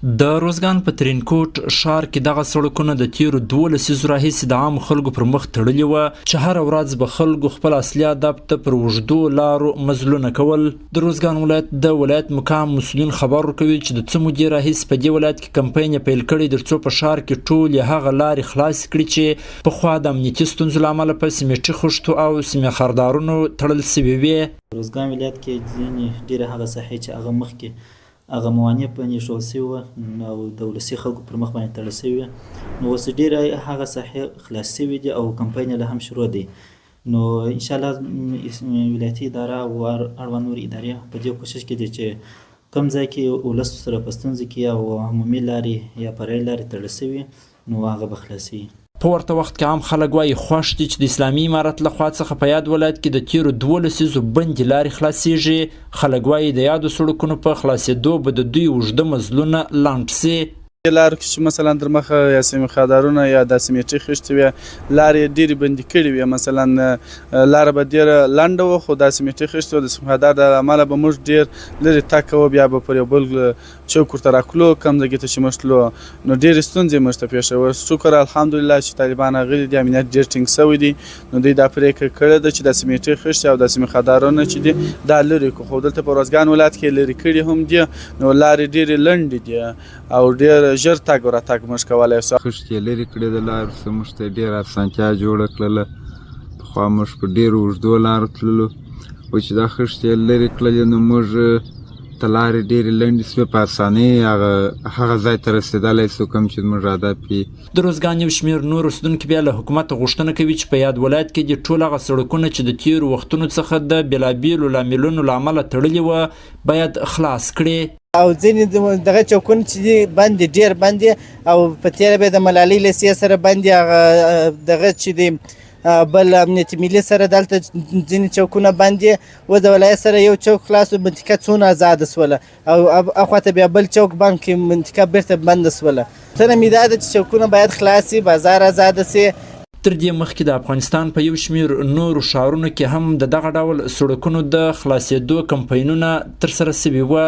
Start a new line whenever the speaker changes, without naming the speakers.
د روزګان په ترینکوټ ښار کې دغه سړکونه د تیرو 12 لسیزو راهیسې د عامو خلکو پر مخ تړلي وه چې هره ورځ به خلکو خپل اصلي هدف ته پر اوږدو لارو مزلونه کول. د روزګان ولایت د ولایت مقام مسؤلین خبر ورکوي چې د څه مودې راهیسې په دې ولایت کې کمپاین پیل کړی تر څو په ښار کې ټولې هغه لارې خلاصې کړي چې پخوا د امنیتي ستونزو له امله په سیمټي خښتو او سیمې خاردارونو تړل سوي وې.
روزګان ولایت کې ځینې ډېرې هغه ساحې چې هغه مخکې هغه موانع په ایښودل سوي وه او د ولسي خلکو پر مخ باندې تړل سوي وې، نو اوس ډېره هغه ساحې خلاص سوي دي او کمپاین یې لا هم شروع دی. نو انشاءالله ولایتي اداره او اړوند نورې ادارې په دې کوشش کې دي چې کوم ځای کې ولس سره په ستونزه کې او عمومي لارې یا فرعي لارې تړل سوي نو هغه به خلاصوي.
په ورته وخت کې عام خلک وایي خوښ دي چې د اسلامي امارت لخوا څخه په یاد ولایت کې د تیرو 12 لسیزو بندې لارې خلاصیږي. خلک وایي د یادو سړکونو په خلاصېدو به د دوی اوږده مزلونه لنډ سي.
لارو کې چې مثلا در مخه یا سیمې خاردارونه یا د سیمټي خښتې وې لارې ډېرې بندي کړې وې، مثلا لاره به ډېره لنډه وه خو دا سیمټي خښتې د سیمې خاردار د امله به موږ ډېر لرې تګ کوو، بیا به پر یو بل چوک ورته راتلو کم ځای ته چې موږ تلو نو ډېرې ستونزې موږ ته پېښوي. شکر الحمدلله چې طالبان راغلي دي، امنیت ډېر ټینګ سوی دی، نو دوی دا پرېکړه کړې ده چې د سیمټي خښتې او د سیمې خاردارونه چې دي دا لرې کړو. خو دلته په روزګان ولایت کې لرې کړي هم دي، نو لارې ډېرې لنډې دي او ډېر ژر تګ ورتګ موږ کولی شو.
خښتې یې لرې کړې د لارو څخه موږ ته ډېره اسانتیا جوړه کړله. پخوا موږ په ډېرو اوږدو لارو تللو، خو چې دا خښتې یې لرې کړلې نو موږ ته لارې ډېرې لنډې سوې، په اسانۍ هغه ځای ته رسېدلی سو کوم چې زموږ هدف وي.
د روزګان یو شمېر نور اوسېدونکي بیا له حکومته غوښتنه کوي چې په یاد ولایت کې دې ټول هغه سړکونه چې د تېرو وختونو څخه د بېلابېلو لاملونو له امله تړلي وه باید خلاص کړي.
او ځینې دغه چوکونه چې دي بند دي، ډېر بند دي او په تېره بیا د ملالۍ لیسې سره بند دي، هغه دغه چې دی بل امنیت ملي سره دلته ځینې چوکونه بند دي. اوس د ولایت سره یو چوک خلاص و، منطقه څونه ازاده سوله او اخواته بیا بل چوک بند کې منطقه بیرته بنده سوله. تنه مې دا ده چې چوکونه باید خلاص سي، بازار ازاده سي.
تر دې مخکې د افغانستان په یو شمېر نورو ښارونو کې هم د دغه ډول سړکونو د خلاصېدو کمپاینونه ترسره سوي وه.